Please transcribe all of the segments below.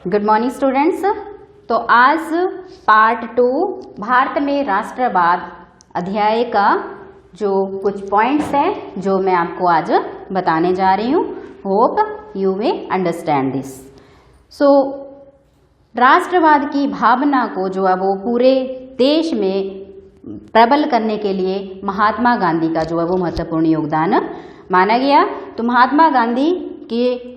Good morning students. तो आज part 2 Bharat में राष्ट्रवाद अध्याय का जो कुछ पॉइंट्स हैं जो मैं आपको आज बताने जा रही हूँ। Hope you will understand this. So राष्ट्रवाद की भावना को जो है वो पूरे देश में प्रबल करने के लिए महात्मा गांधी का जो है वो महत्वपूर्ण योगदान माना गया। तो महात्मा गांधी के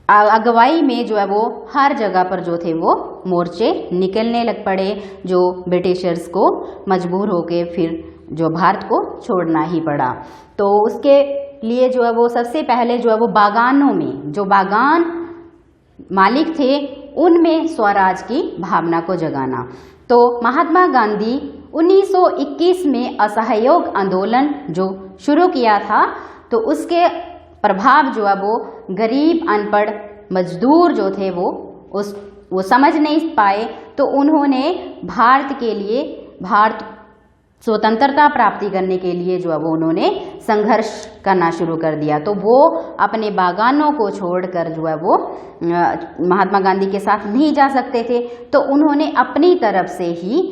अगुवाई में जो है वो हर जगह पर जो थे वो मोर्चे निकलने लग पड़े, जो ब्रिटिशर्स को मजबूर होके फिर जो भारत को छोड़ना ही पड़ा। तो उसके लिए जो है वो सबसे पहले जो है वो बागानों में जो बागान मालिक थे उनमें स्वराज की भावना को जगाना। तो महात्मा गांधी 1921 में असहयोग आंदोलन जो शुरू किया था, तो उसके प्रभाव जो है वो गरीब अनपढ़ मजदूर जो थे वो समझ नहीं पाए। तो उन्होंने भारत के लिए, भारत स्वतंत्रता प्राप्ति करने के लिए जो है वो उन्होंने संघर्ष करना शुरू कर दिया। तो वो अपने बागानों को छोड़कर जो है वो महात्मा गांधी के साथ नहीं जा सकते थे। तो उन्होंने अपनी तरफ से ही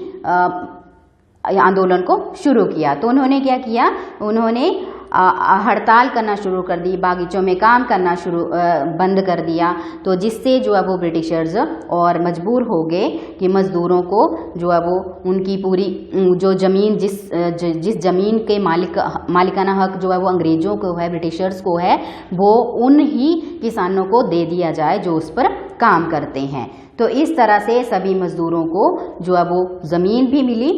आंदोलन को शुरू किया। तो उन्होंने क्या किया, उन्होंने हड़ताल करना शुरू कर दी, बागीचों में काम करना बंद कर दिया। तो जिससे जो है वो ब्रिटिशर्स और मजबूर हो गए कि मजदूरों को जो है वो उनकी पूरी जो ज़मीन जिस ज़मीन के मालिकाना हक जो है वो अंग्रेज़ों को है, ब्रिटिशर्स को है, वो उन ही किसानों को दे दिया जाए जो उस पर काम करते हैं। तो इस तरह से सभी मजदूरों को जो है वो ज़मीन भी मिली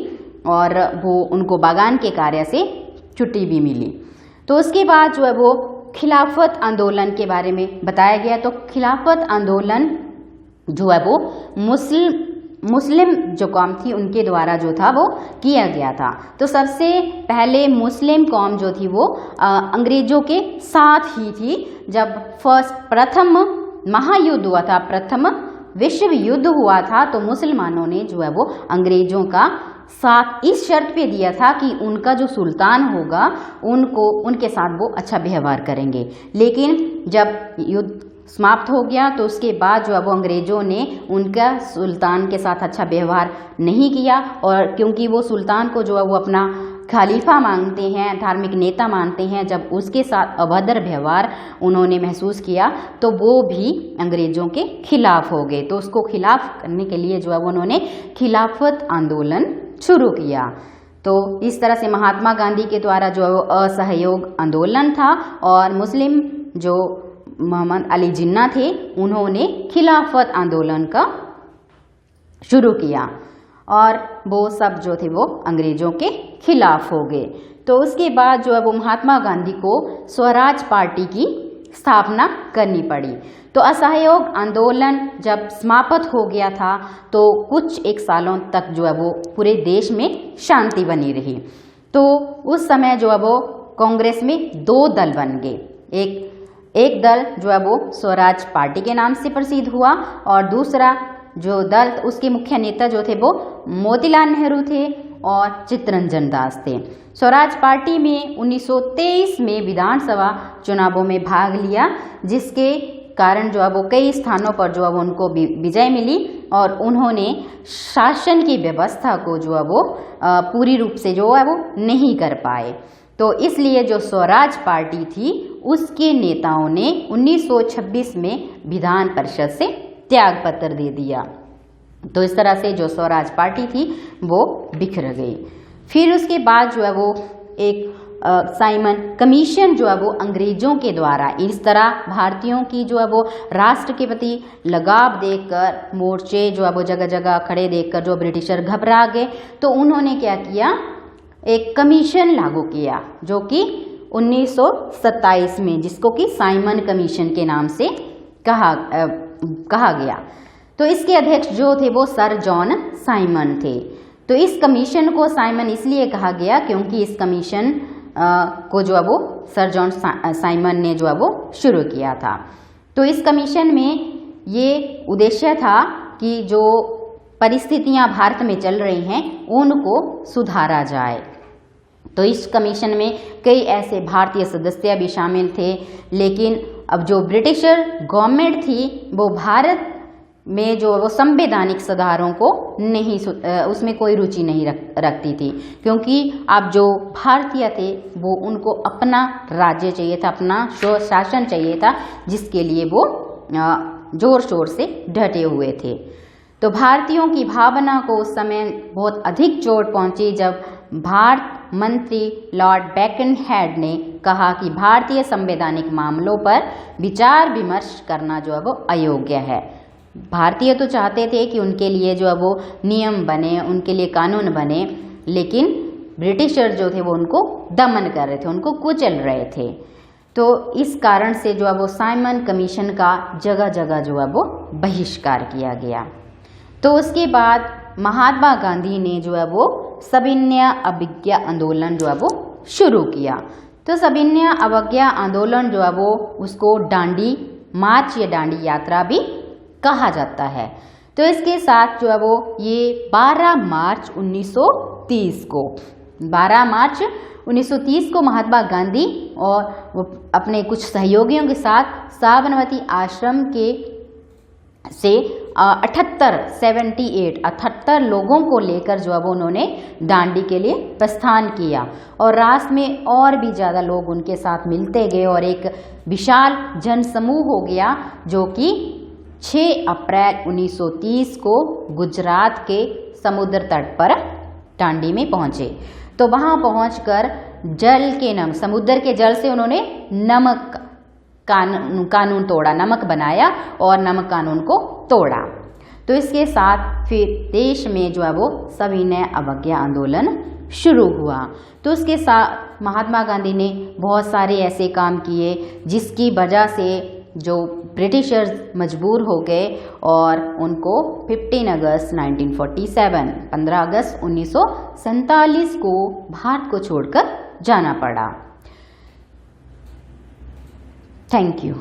और वो उनको बागान के कार्य से छुट्टी भी मिली। तो उसके बाद जो है वो खिलाफत आंदोलन के बारे में बताया गया। तो खिलाफत आंदोलन जो है वो मुस्लिम जो कौम थी उनके द्वारा जो था वो किया गया था। तो सबसे पहले मुस्लिम कौम जो थी वो अंग्रेजों के साथ ही थी। जब प्रथम महायुद्ध हुआ था, प्रथम विश्व युद्ध हुआ था, तो मुसलमानों ने जो है वो अंग्रेजों का साथ इस शर्त पे दिया था कि उनका जो सुल्तान होगा उनके साथ वो अच्छा व्यवहार करेंगे। लेकिन जब युद्ध समाप्त हो गया तो उसके बाद जो है वो अंग्रेज़ों ने उनका सुल्तान के साथ अच्छा व्यवहार नहीं किया। और क्योंकि वो सुल्तान को जो है वो अपना खलीफा मानते हैं, धार्मिक नेता मानते हैं, जब उसके साथ अभद्र व्यवहार उन्होंने महसूस किया तो वो भी अंग्रेज़ों के खिलाफ हो गए। तो उसको खिलाफ करने के लिए जो है उन्होंने खिलाफत आंदोलन शुरू किया। तो इस तरह से महात्मा गांधी के द्वारा जो असहयोग आंदोलन था और मुस्लिम जो मोहम्मद अली जिन्ना थे उन्होंने खिलाफत आंदोलन का शुरू किया और वो सब जो थे वो अंग्रेज़ों के खिलाफ हो गए। तो उसके बाद जो है वो महात्मा गांधी को स्वराज पार्टी की स्थापना करनी पड़ी। तो असहयोग आंदोलन जब समाप्त हो गया था तो कुछ एक सालों तक जो है वो पूरे देश में शांति बनी रही। तो उस समय जो है वो कांग्रेस में दो दल बन गए। एक दल जो है वो स्वराज पार्टी के नाम से प्रसिद्ध हुआ और दूसरा जो दल उसके मुख्य नेता जो थे वो मोतीलाल नेहरू थे और चित्तरंजन दास थे। स्वराज पार्टी में 1923 में विधानसभा चुनावों में भाग लिया, जिसके कारण जो है वो कई स्थानों पर जो है वो उनको विजय मिली और उन्होंने शासन की व्यवस्था को जो है वो पूरी रूप से जो है वो नहीं कर पाए। तो इसलिए जो स्वराज पार्टी थी उसके नेताओं ने 1926 में विधान परिषद से त्याग पत्र दे दिया। तो इस तरह से जो स्वराज पार्टी थी वो बिखर गई। फिर उसके बाद जो है वो एक साइमन कमीशन जो है वो अंग्रेजों के द्वारा इस तरह भारतीयों की जो है वो राष्ट्र के प्रति लगाव देखकर, मोर्चे जो है वो जगह जगह खड़े देखकर जो ब्रिटिशर घबरा गए। तो उन्होंने क्या किया, एक कमीशन लागू किया जो कि 1927 में, जिसको कि साइमन कमीशन के नाम से कहा गया। तो इसके अध्यक्ष जो थे वो सर जॉन साइमन थे। तो इस कमीशन को साइमन इसलिए कहा गया क्योंकि इस कमीशन को जो है वो सर जॉन साइमन ने जो है वो शुरू किया था। तो इस कमीशन में ये उद्देश्य था कि जो परिस्थितियां भारत में चल रही हैं उनको सुधारा जाए। तो इस कमीशन में कई ऐसे भारतीय सदस्य भी शामिल थे, लेकिन अब जो ब्रिटिशर गवर्नमेंट थी वो भारत में जो वो संवैधानिक सुधारों को नहीं उसमें कोई रुचि नहीं रखती थी, क्योंकि अब जो भारतीय थे वो उनको अपना राज्य चाहिए था, अपना शासन चाहिए था, जिसके लिए वो जोर शोर से डटे हुए थे। तो भारतीयों की भावना को उस समय बहुत अधिक चोट पहुंची जब भारत मंत्री लॉर्ड बेकनहेड ने कहा कि भारतीय संवैधानिक मामलों पर विचार विमर्श करना जो है वो अयोग्य है। भारतीय तो चाहते थे कि उनके लिए जो है वो नियम बने, उनके लिए कानून बने, लेकिन ब्रिटिशर जो थे वो उनको दमन कर रहे थे, उनको कुचल रहे थे। तो इस कारण से जो है वो साइमन कमीशन का जगह जगह जो है वो बहिष्कार किया गया। तो उसके बाद महात्मा गांधी ने जो है वो सविनय अवज्ञा आंदोलन जो है वो शुरू किया। तो सविनय अवज्ञा आंदोलन जो है वो उसको दांडी मार्च या दांडी यात्रा भी कहा जाता है। तो इसके साथ जो है वो ये 12 मार्च 1930 को महात्मा गांधी और वो अपने कुछ सहयोगियों के साथ साबरमती आश्रम के से 78 लोगों को लेकर जो है वो उन्होंने दांडी के लिए प्रस्थान किया, और रास्ते में और भी ज़्यादा लोग उनके साथ मिलते गए और एक विशाल जनसमूह हो गया, जो कि 6 अप्रैल 1930 को गुजरात के समुद्र तट पर दांडी में पहुंचे। तो वहां पहुंचकर समुद्र के जल से उन्होंने नमक कानून तोड़ा, नमक बनाया और नमक कानून को तोड़ा। तो इसके साथ फिर देश में जो है वो सविनय अवज्ञा आंदोलन शुरू हुआ। तो उसके साथ महात्मा गांधी ने बहुत सारे ऐसे काम किए जिसकी वजह से जो ब्रिटिशर्स मजबूर हो गए और उनको 15 अगस्त 1947 को भारत को छोड़कर जाना पड़ा। Thank you.